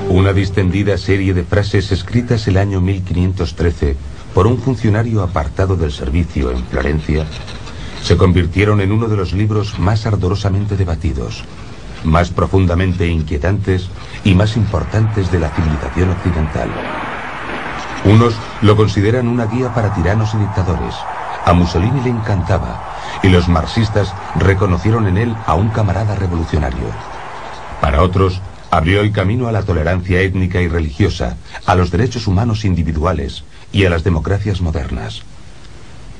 Una distendida serie de frases escritas el año 1513 por un funcionario apartado del servicio en Florencia se convirtieron en uno de los libros más ardorosamente debatidos, más profundamente inquietantes y más importantes de la civilización occidental. Unos lo consideran una guía para tiranos y dictadores. A Mussolini le encantaba, y los marxistas reconocieron en él a un camarada revolucionario. Para otros, abrió el camino a la tolerancia étnica y religiosa, a los derechos humanos individuales y a las democracias modernas.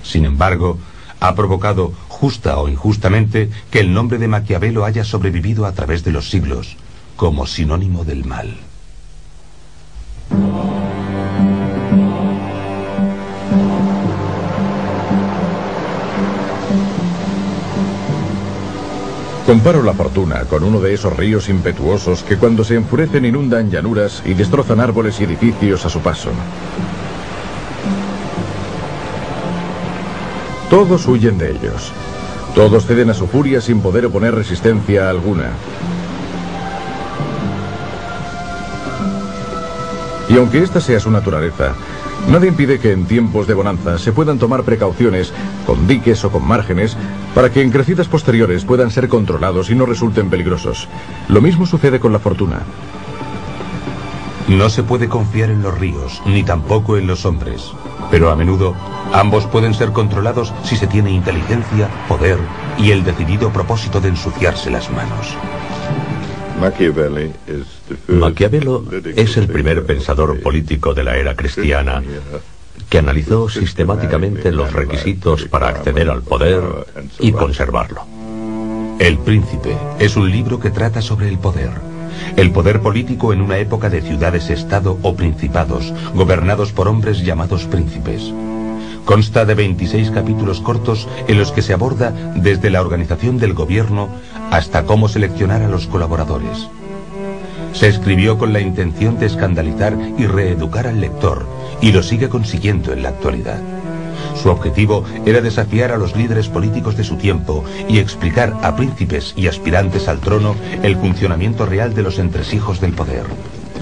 Sin embargo, ha provocado, justa o injustamente, que el nombre de Maquiavelo haya sobrevivido a través de los siglos, como sinónimo del mal. Comparo la fortuna con uno de esos ríos impetuosos que cuando se enfurecen inundan llanuras y destrozan árboles y edificios a su paso. Todos huyen de ellos. Todos ceden a su furia sin poder oponer resistencia alguna. Y aunque esta sea su naturaleza, nada impide que en tiempos de bonanza se puedan tomar precauciones con diques o con márgenes para que en crecidas posteriores puedan ser controlados y no resulten peligrosos. Lo mismo sucede con la fortuna. No se puede confiar en los ríos, ni tampoco en los hombres. Pero a menudo, ambos pueden ser controlados si se tiene inteligencia, poder y el decidido propósito de ensuciarse las manos. Maquiavelo es el primer pensador político de la era cristiana que analizó sistemáticamente los requisitos para acceder al poder y conservarlo. El Príncipe es un libro que trata sobre el poder político en una época de ciudades-estado o principados, gobernados por hombres llamados príncipes. Consta de 26 capítulos cortos en los que se aborda desde la organización del gobierno hasta cómo seleccionar a los colaboradores. Se escribió con la intención de escandalizar y reeducar al lector, y lo sigue consiguiendo en la actualidad. Su objetivo era desafiar a los líderes políticos de su tiempo y explicar a príncipes y aspirantes al trono el funcionamiento real de los entresijos del poder.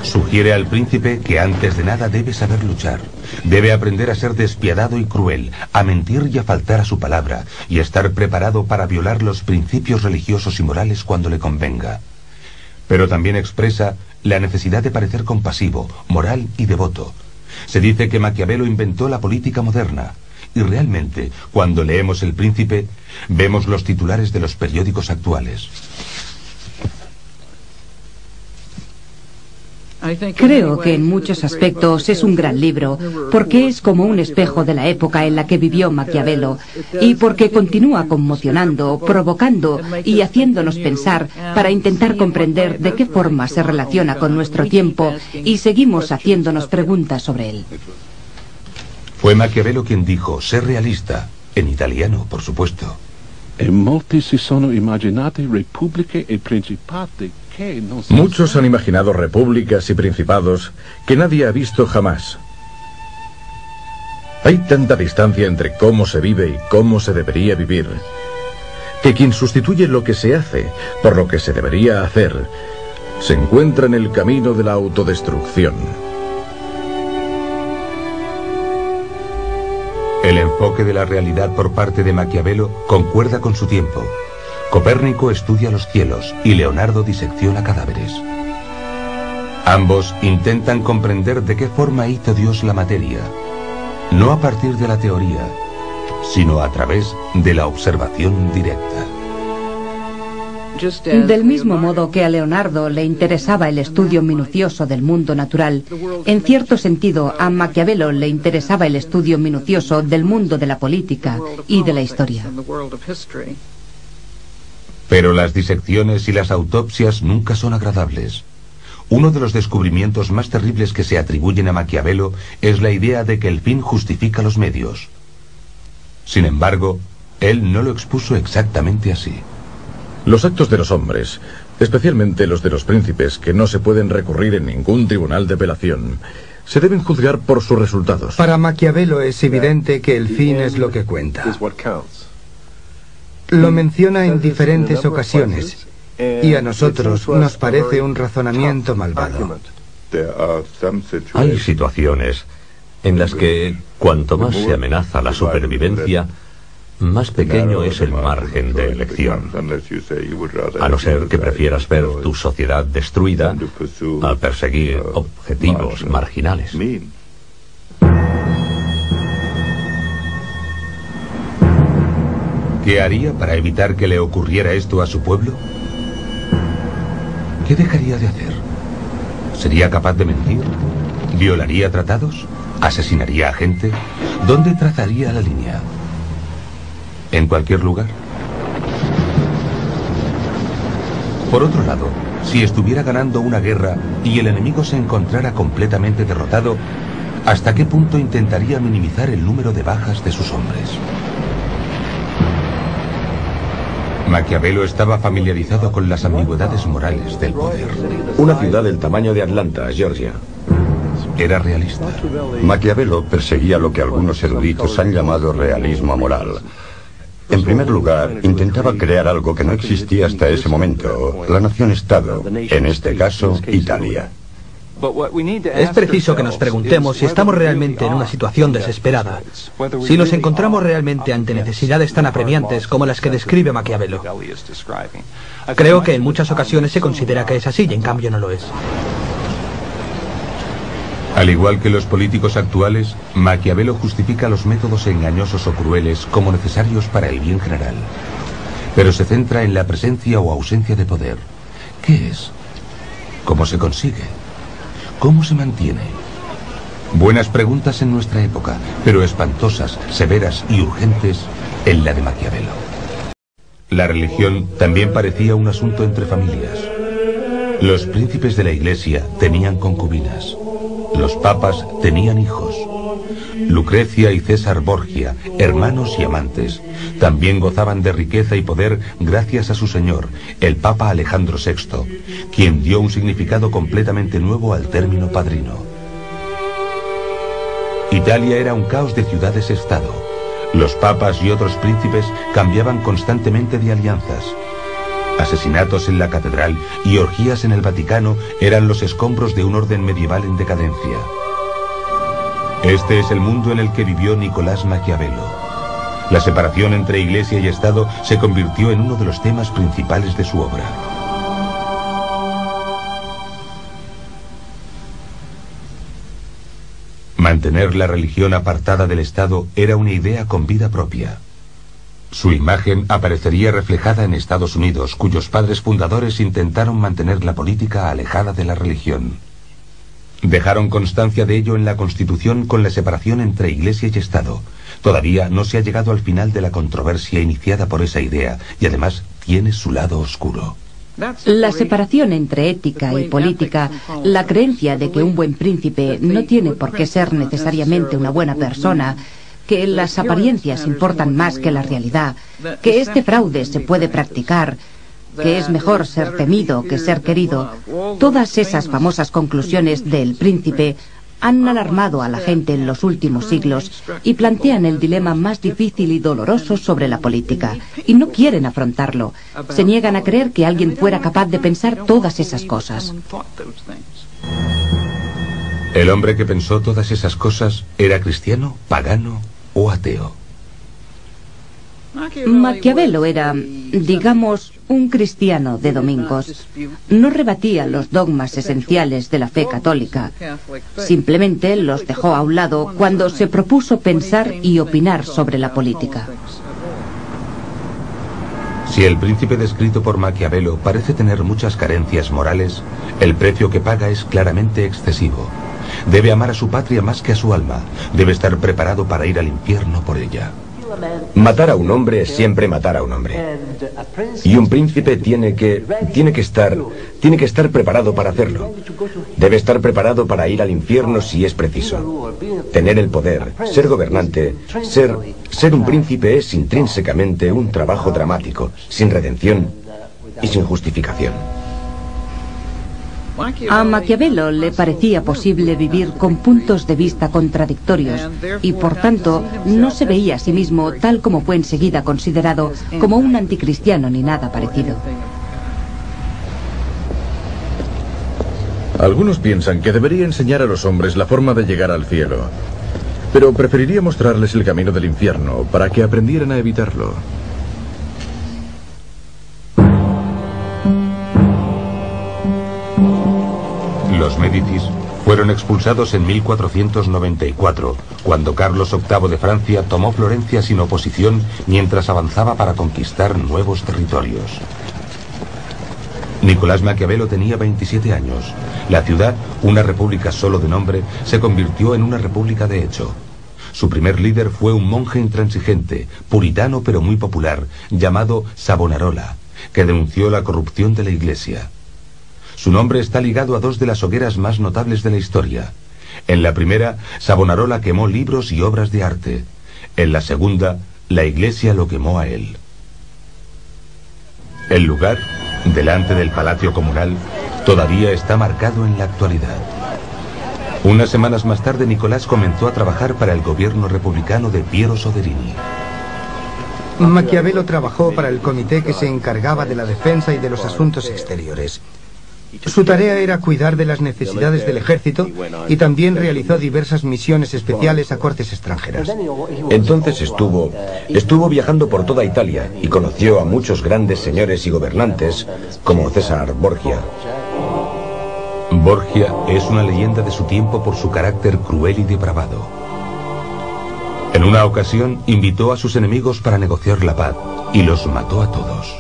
Sugiere al príncipe que antes de nada debe saber luchar, debe aprender a ser despiadado y cruel, a mentir y a faltar a su palabra, y a estar preparado para violar los principios religiosos y morales cuando le convenga. Pero también expresa la necesidad de parecer compasivo, moral y devoto. Se dice que Maquiavelo inventó la política moderna, y realmente, cuando leemos El Príncipe, vemos los titulares de los periódicos actuales. Creo que en muchos aspectos es un gran libro, porque es como un espejo de la época en la que vivió Maquiavelo, y porque continúa conmocionando, provocando y haciéndonos pensar para intentar comprender de qué forma se relaciona con nuestro tiempo, y seguimos haciéndonos preguntas sobre él. Fue Maquiavelo quien dijo, sé realista, en italiano, por supuesto. Muchos han imaginado repúblicas y principados que nadie ha visto jamás. Hay tanta distancia entre cómo se vive y cómo se debería vivir, que quien sustituye lo que se hace por lo que se debería hacer, se encuentra en el camino de la autodestrucción. El enfoque de la realidad por parte de Maquiavelo concuerda con su tiempo. Copérnico estudia los cielos y Leonardo disecciona cadáveres. Ambos intentan comprender de qué forma hizo Dios la materia, no a partir de la teoría, sino a través de la observación directa. Del mismo modo que a Leonardo le interesaba el estudio minucioso del mundo natural, en cierto sentido a Maquiavelo le interesaba el estudio minucioso del mundo de la política y de la historia. Pero las disecciones y las autopsias nunca son agradables. Uno de los descubrimientos más terribles que se atribuyen a Maquiavelo es la idea de que el fin justifica los medios. Sin embargo, él no lo expuso exactamente así. Los actos de los hombres, especialmente los de los príncipes, que no se pueden recurrir en ningún tribunal de apelación, se deben juzgar por sus resultados. Para Maquiavelo es evidente que el fin es lo que cuenta. Lo menciona en diferentes ocasiones, y a nosotros nos parece un razonamiento malvado. Hay situaciones en las que cuanto más se amenaza la supervivencia, más pequeño es el margen de elección. A no ser que prefieras ver tu sociedad destruida a perseguir objetivos marginales. ¿Qué haría para evitar que le ocurriera esto a su pueblo? ¿Qué dejaría de hacer? ¿Sería capaz de mentir? ¿Violaría tratados? ¿Asesinaría a gente? ¿Dónde trazaría la línea? ¿En cualquier lugar? Por otro lado, si estuviera ganando una guerra y el enemigo se encontrara completamente derrotado, ¿hasta qué punto intentaría minimizar el número de bajas de sus hombres? Maquiavelo estaba familiarizado con las ambigüedades morales del poder. Una ciudad del tamaño de Atlanta, Georgia. Era realista. Maquiavelo perseguía lo que algunos eruditos han llamado realismo moral. En primer lugar, intentaba crear algo que no existía hasta ese momento, la nación-estado, en este caso, Italia. Es preciso que nos preguntemos si estamos realmente en una situación desesperada, si nos encontramos realmente ante necesidades tan apremiantes como las que describe Maquiavelo. Creo que en muchas ocasiones se considera que es así y en cambio no lo es. Al igual que los políticos actuales, Maquiavelo justifica los métodos engañosos o crueles como necesarios para el bien general. Pero se centra en la presencia o ausencia de poder. ¿Qué es? ¿Cómo se consigue? ¿Cómo se mantiene? Buenas preguntas en nuestra época, pero espantosas, severas y urgentes en la de Maquiavelo. La religión también parecía un asunto entre familias. Los príncipes de la Iglesia tenían concubinas. Los papas tenían hijos. Lucrecia y César Borgia, hermanos y amantes, también gozaban de riqueza y poder gracias a su señor, el Papa Alejandro VI, quien dio un significado completamente nuevo al término padrino. Italia era un caos de ciudades-estado. Los papas y otros príncipes cambiaban constantemente de alianzas. Asesinatos en la catedral y orgías en el Vaticano eran los escombros de un orden medieval en decadencia. Este es el mundo en el que vivió Nicolás Maquiavelo. La separación entre Iglesia y Estado se convirtió en uno de los temas principales de su obra. Mantener la religión apartada del Estado era una idea con vida propia. Su imagen aparecería reflejada en Estados Unidos, cuyos padres fundadores intentaron mantener la política alejada de la religión. Dejaron constancia de ello en la Constitución con la separación entre Iglesia y Estado. Todavía no se ha llegado al final de la controversia iniciada por esa idea, y además tiene su lado oscuro. La separación entre ética y política, la creencia de que un buen príncipe no tiene por qué ser necesariamente una buena persona, que las apariencias importan más que la realidad, que este fraude se puede practicar, que es mejor ser temido que ser querido. Todas esas famosas conclusiones del Príncipe han alarmado a la gente en los últimos siglos y plantean el dilema más difícil y doloroso sobre la política. Y no quieren afrontarlo. Se niegan a creer que alguien fuera capaz de pensar todas esas cosas. ¿El hombre que pensó todas esas cosas era cristiano, pagano o ateo? Maquiavelo era, digamos, un cristiano de domingos. No rebatía los dogmas esenciales de la fe católica. Simplemente los dejó a un lado cuando se propuso pensar y opinar sobre la política. Si el príncipe descrito por Maquiavelo parece tener muchas carencias morales, el precio que paga es claramente excesivo. Debe amar a su patria más que a su alma. Debe estar preparado para ir al infierno por ella. Matar a un hombre es siempre matar a un hombre. Y un príncipe tiene que estar preparado para hacerlo. Debe estar preparado para ir al infierno si es preciso. Tener el poder, ser gobernante, ser un príncipe es intrínsecamente un trabajo dramático, sin redención y sin justificación. A Maquiavelo le parecía posible vivir con puntos de vista contradictorios y, por tanto, no se veía a sí mismo tal como fue enseguida considerado como un anticristiano ni nada parecido. Algunos piensan que debería enseñar a los hombres la forma de llegar al cielo, pero preferiría mostrarles el camino del infierno para que aprendieran a evitarlo. Los Médicis fueron expulsados en 1494, cuando Carlos VIII de Francia tomó Florencia sin oposición mientras avanzaba para conquistar nuevos territorios. Nicolás Maquiavelo tenía 27 años. La ciudad, una república solo de nombre, se convirtió en una república de hecho. Su primer líder fue un monje intransigente, puritano pero muy popular, llamado Savonarola, que denunció la corrupción de la Iglesia. Su nombre está ligado a dos de las hogueras más notables de la historia. En la primera, Savonarola quemó libros y obras de arte. En la segunda, la Iglesia lo quemó a él. El lugar, delante del Palacio Comunal, todavía está marcado en la actualidad. Unas semanas más tarde, Nicolás comenzó a trabajar para el gobierno republicano de Piero Soderini. Maquiavelo trabajó para el comité que se encargaba de la defensa y de los asuntos exteriores. Su tarea era cuidar de las necesidades del ejército y también realizó diversas misiones especiales a cortes extranjeras. Entonces estuvo viajando por toda Italia y conoció a muchos grandes señores y gobernantes, como César Borgia. Borgia es una leyenda de su tiempo por su carácter cruel y depravado. En una ocasión invitó a sus enemigos para negociar la paz y los mató a todos.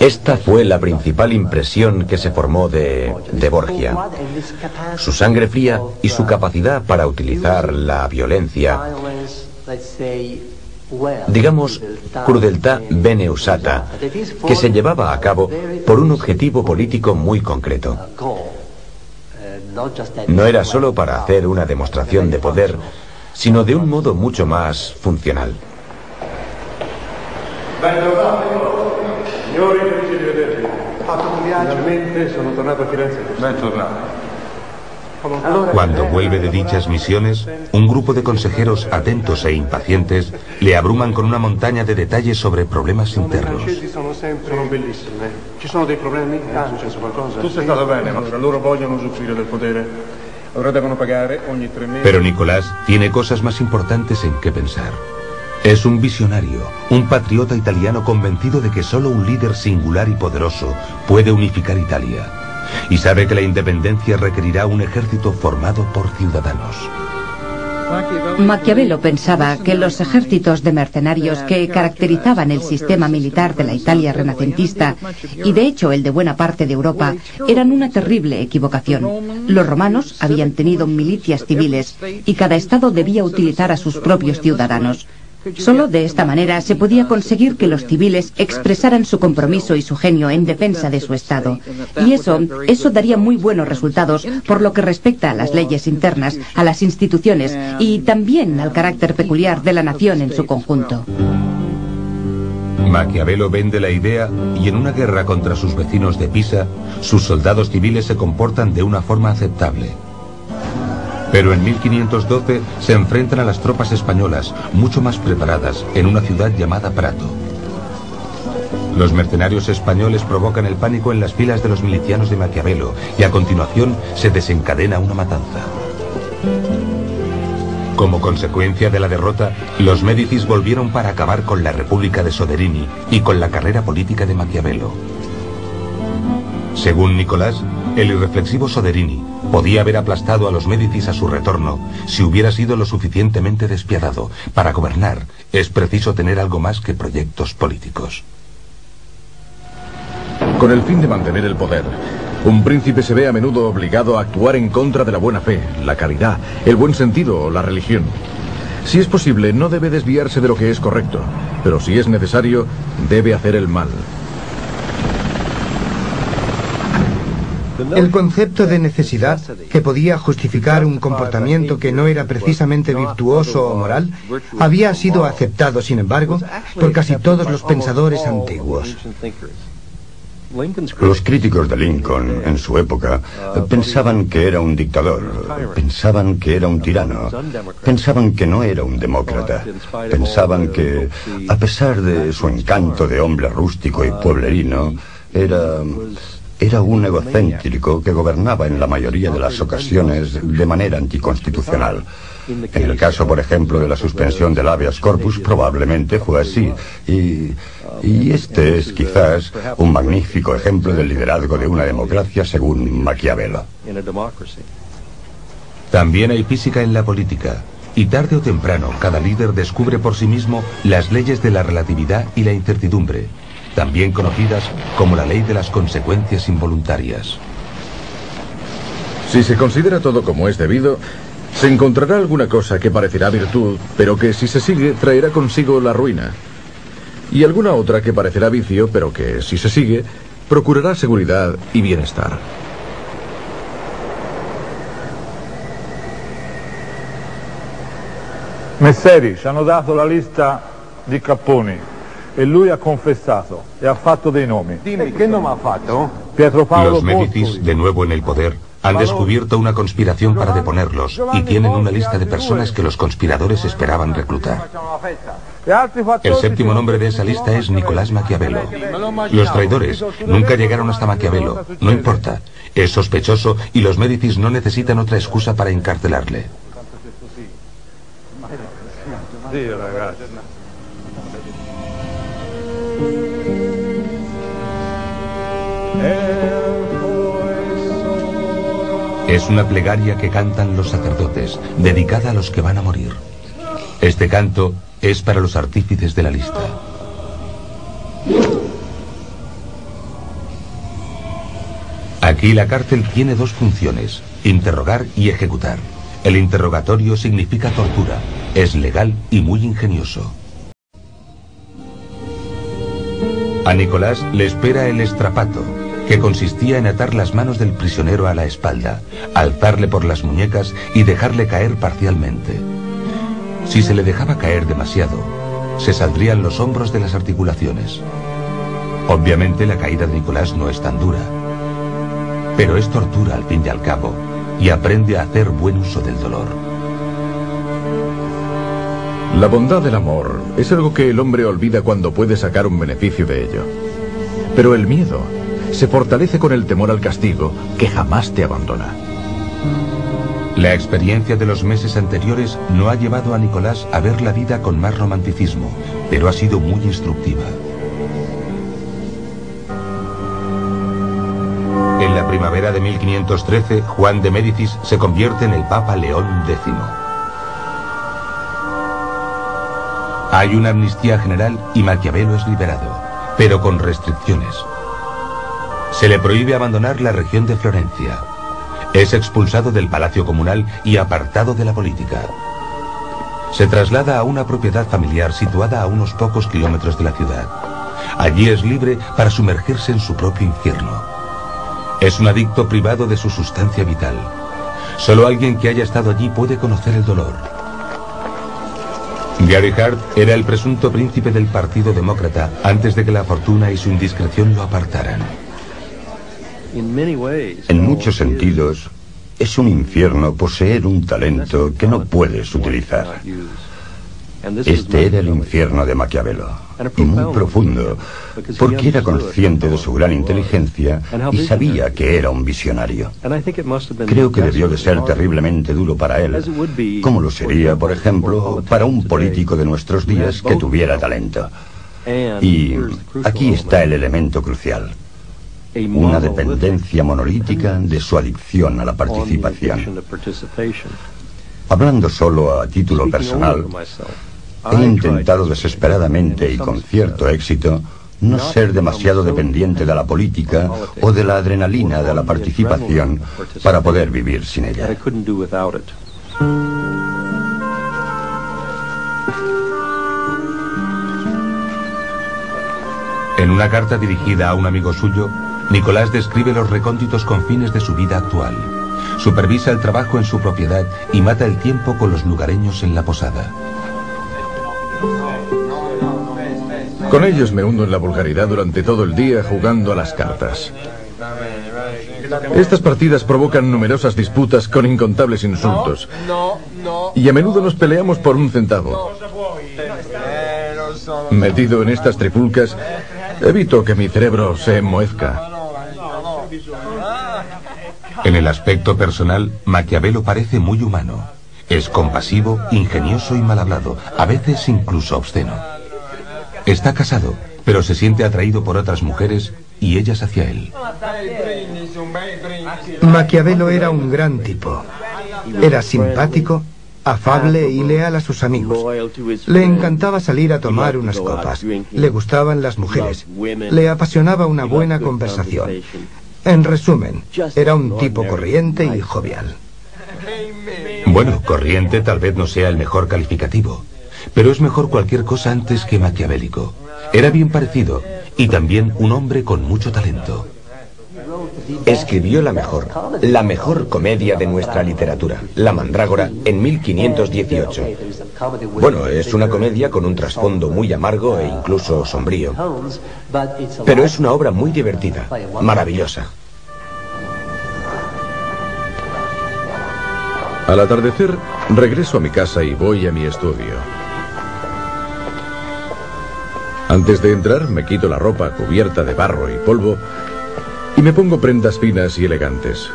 Esta fue la principal impresión que se formó de Borgia. Su sangre fría y su capacidad para utilizar la violencia, digamos, crudeltà bene usata, que se llevaba a cabo por un objetivo político muy concreto. No era solo para hacer una demostración de poder, sino de un modo mucho más funcional. Cuando vuelve de dichas misiones, un grupo de consejeros atentos e impacientes le abruman con una montaña de detalles sobre problemas internos. Pero Nicolás tiene cosas más importantes en que pensar. Es un visionario, un patriota italiano convencido de que solo un líder singular y poderoso puede unificar Italia. Y sabe que la independencia requerirá un ejército formado por ciudadanos. Maquiavelo pensaba que los ejércitos de mercenarios que caracterizaban el sistema militar de la Italia renacentista, y de hecho el de buena parte de Europa, eran una terrible equivocación. Los romanos habían tenido milicias civiles y cada estado debía utilizar a sus propios ciudadanos. Solo de esta manera se podía conseguir que los civiles expresaran su compromiso y su genio en defensa de su Estado. Y eso daría muy buenos resultados por lo que respecta a las leyes internas, a las instituciones y también al carácter peculiar de la nación en su conjunto. Maquiavelo vende la idea y en una guerra contra sus vecinos de Pisa, sus soldados civiles se comportan de una forma aceptable. Pero en 1512 se enfrentan a las tropas españolas, mucho más preparadas, en una ciudad llamada Prato. Los mercenarios españoles provocan el pánico en las filas de los milicianos de Maquiavelo y a continuación se desencadena una matanza. Como consecuencia de la derrota, los Médicis volvieron para acabar con la República de Soderini y con la carrera política de Maquiavelo. Según Nicolás, el irreflexivo Soderini podía haber aplastado a los Médicis a su retorno si hubiera sido lo suficientemente despiadado. Para gobernar es preciso tener algo más que proyectos políticos. Con el fin de mantener el poder, un príncipe se ve a menudo obligado a actuar en contra de la buena fe, la caridad, el buen sentido o la religión. Si es posible, no debe desviarse de lo que es correcto, pero si es necesario, debe hacer el mal. El concepto de necesidad, que podía justificar un comportamiento que no era precisamente virtuoso o moral, había sido aceptado, sin embargo, por casi todos los pensadores antiguos. Los críticos de Lincoln en su época pensaban que era un dictador, pensaban que era un tirano, pensaban que no era un demócrata, pensaban que, a pesar de su encanto de hombre rústico y pueblerino, era un egocéntrico que gobernaba en la mayoría de las ocasiones de manera anticonstitucional. En el caso, por ejemplo, de la suspensión del habeas corpus, probablemente fue así. Y este es quizás un magnífico ejemplo del liderazgo de una democracia según Maquiavelo. También hay física en la política. Y tarde o temprano, cada líder descubre por sí mismo las leyes de la relatividad y la incertidumbre, también conocidas como la ley de las consecuencias involuntarias. Si se considera todo como es debido, se encontrará alguna cosa que parecerá virtud, pero que si se sigue traerá consigo la ruina. Y alguna otra que parecerá vicio, pero que si se sigue, procurará seguridad y bienestar. Messeri ci hanno dato la lista di capponi e lui ha confessato e ha fatto dei nomi. Dimmi, ¿qué nome ha fatto? Pietro Paolo Los Médicis, de nuevo en el poder, han descubierto una conspiración para deponerlos y tienen una lista de personas que los conspiradores esperaban reclutar. El séptimo nombre de esa lista es Nicolás Maquiavelo. Los traidores nunca llegaron hasta Maquiavelo, no importa. Es sospechoso y los Médicis no necesitan otra excusa para encarcelarle. Es una plegaria que cantan los sacerdotes, dedicada a los que van a morir. Este canto es para los artífices de la lista. Aquí la cárcel tiene dos funciones, interrogar y ejecutar. El interrogatorio significa tortura, es legal y muy ingenioso. A Nicolás le espera el estrapato, que consistía en atar las manos del prisionero a la espalda, alzarle por las muñecas y dejarle caer parcialmente. Si se le dejaba caer demasiado, se saldrían los hombros de las articulaciones. Obviamente la caída de Nicolás no es tan dura, pero es tortura al fin y al cabo, y aprende a hacer buen uso del dolor. La bondad del amor es algo que el hombre olvida cuando puede sacar un beneficio de ello. Pero el miedo se fortalece con el temor al castigo, que jamás te abandona. La experiencia de los meses anteriores no ha llevado a Nicolás a ver la vida con más romanticismo, pero ha sido muy instructiva. En la primavera de 1513, Juan de Médicis se convierte en el Papa León X. Hay una amnistía general y Maquiavelo es liberado, pero con restricciones. Se le prohíbe abandonar la región de Florencia. Es expulsado del palacio comunal y apartado de la política. Se traslada a una propiedad familiar situada a unos pocos kilómetros de la ciudad. Allí es libre para sumergirse en su propio infierno. Es un adicto privado de su sustancia vital. Solo alguien que haya estado allí puede conocer el dolor. Gary Hart era el presunto príncipe del Partido Demócrata antes de que la fortuna y su indiscreción lo apartaran. En muchos sentidos, es un infierno poseer un talento que no puedes utilizar. Este era el infierno de Maquiavelo, y muy profundo, porque era consciente de su gran inteligencia y sabía que era un visionario. Creo que debió de ser terriblemente duro para él, como lo sería, por ejemplo, para un político de nuestros días que tuviera talento. Y aquí está el elemento crucial: una dependencia monolítica de su adicción a la participación. Hablando solo a título personal, he intentado desesperadamente y con cierto éxito no ser demasiado dependiente de la política o de la adrenalina de la participación para poder vivir sin ella. En una carta dirigida a un amigo suyo, Nicolás describe los recónditos confines de su vida actual. Supervisa el trabajo en su propiedad y mata el tiempo con los lugareños en la posada. Con ellos me hundo en la vulgaridad durante todo el día jugando a las cartas. Estas partidas provocan numerosas disputas con incontables insultos. Y a menudo nos peleamos por un centavo. Metido en estas trifulcas, evito que mi cerebro se enmohezca. En el aspecto personal, Maquiavelo parece muy humano. Es compasivo, ingenioso y mal hablado, a veces incluso obsceno. Está casado, pero se siente atraído por otras mujeres y ellas hacia él. Maquiavelo era un gran tipo. Era simpático, afable y leal a sus amigos. Le encantaba salir a tomar unas copas. Le gustaban las mujeres. Le apasionaba una buena conversación. En resumen, era un tipo corriente y jovial. Bueno, corriente tal vez no sea el mejor calificativo, pero es mejor cualquier cosa antes que maquiavélico. Era bien parecido y también un hombre con mucho talento. Escribió la mejor comedia de nuestra literatura, La Mandrágora, en 1518. Bueno, es una comedia con un trasfondo muy amargo e incluso sombrío, pero es una obra muy divertida, maravillosa. Al atardecer, regreso a mi casa y voy a mi estudio. Antes de entrar, me quito la ropa cubierta de barro y polvo y me pongo prendas finas y elegantes.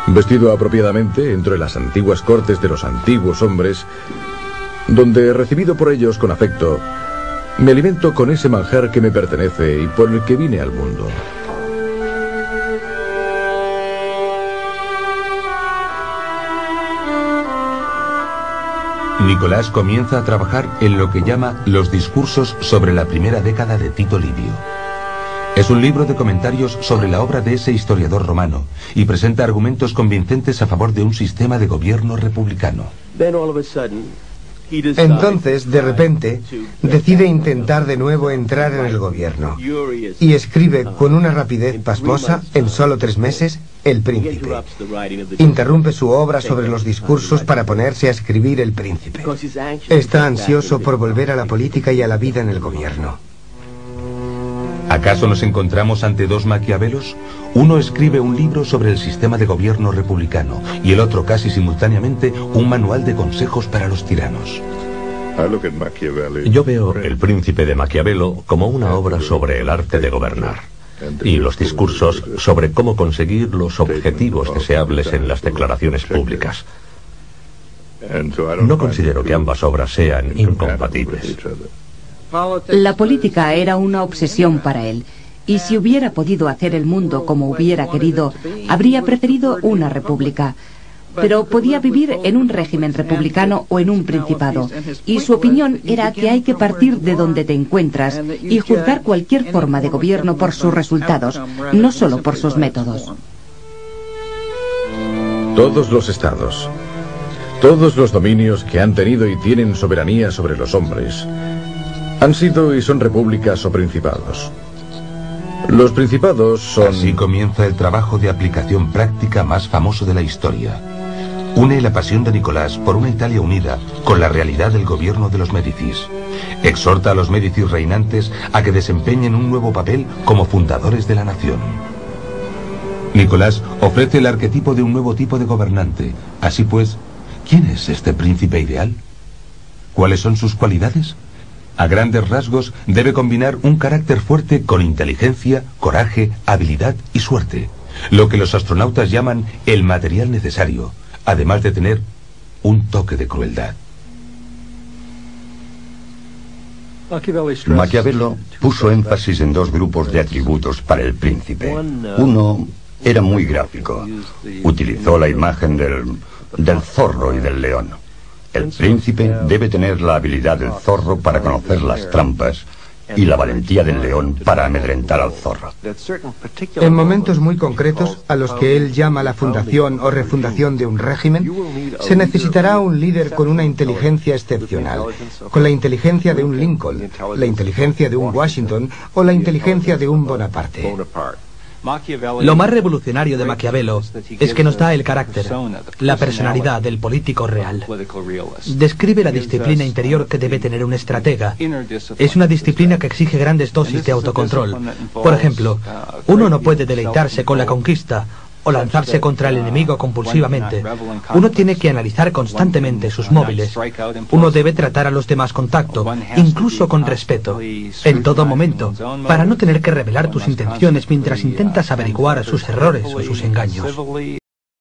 Vestido apropiadamente, entro en las antiguas cortes de los antiguos hombres, donde, recibido por ellos con afecto, me alimento con ese manjar que me pertenece y por el que vine al mundo. Nicolás comienza a trabajar en lo que llama los discursos sobre la primera década de Tito Livio. Es un libro de comentarios sobre la obra de ese historiador romano y presenta argumentos convincentes a favor de un sistema de gobierno republicano. Entonces, de repente, decide intentar de nuevo entrar en el gobierno y escribe con una rapidez pasmosa, en solo 3 meses, El Príncipe. Interrumpe su obra sobre los discursos para ponerse a escribir El Príncipe. Está ansioso por volver a la política y a la vida en el gobierno. ¿Acaso nos encontramos ante dos Maquiavelos? Uno escribe un libro sobre el sistema de gobierno republicano y el otro, casi simultáneamente, un manual de consejos para los tiranos. Yo veo El Príncipe de Maquiavelo como una obra sobre el arte de gobernar y los discursos sobre cómo conseguir los objetivos deseables en las declaraciones públicas. No considero que ambas obras sean incompatibles. La política era una obsesión para él, y si hubiera podido hacer el mundo como hubiera querido, habría preferido una república. Pero podía vivir en un régimen republicano o en un principado, y su opinión era que hay que partir de donde te encuentras y juzgar cualquier forma de gobierno por sus resultados, no solo por sus métodos. Todos los estados, todos los dominios que han tenido y tienen soberanía sobre los hombres, han sido y son repúblicas o principados. Los principados son... Así comienza el trabajo de aplicación práctica más famoso de la historia. Une la pasión de Nicolás por una Italia unida con la realidad del gobierno de los Médicis. Exhorta a los Médicis reinantes a que desempeñen un nuevo papel como fundadores de la nación. Nicolás ofrece el arquetipo de un nuevo tipo de gobernante. Así pues, ¿quién es este príncipe ideal? ¿Cuáles son sus cualidades? A grandes rasgos, debe combinar un carácter fuerte con inteligencia, coraje, habilidad y suerte, lo que los astronautas llaman el material necesario, además de tener un toque de crueldad. Maquiavelo puso énfasis en 2 grupos de atributos para el príncipe. Uno era muy gráfico. Utilizó la imagen del zorro y del león. El príncipe debe tener la habilidad del zorro para conocer las trampas y la valentía del león para amedrentar al zorro. En momentos muy concretos, a los que él llama la fundación o refundación de un régimen, se necesitará un líder con una inteligencia excepcional, con la inteligencia de un Lincoln, la inteligencia de un Washington o la inteligencia de un Bonaparte. Lo más revolucionario de Maquiavelo es que nos da el carácter, la personalidad del político real. Describe la disciplina interior que debe tener un estratega. Es una disciplina que exige grandes dosis de autocontrol. Por ejemplo, uno no puede deleitarse con la conquista o lanzarse contra el enemigo compulsivamente. Uno tiene que analizar constantemente sus móviles. Uno debe tratar a los demás con tacto, incluso con respeto, en todo momento, para no tener que revelar tus intenciones mientras intentas averiguar sus errores o sus engaños.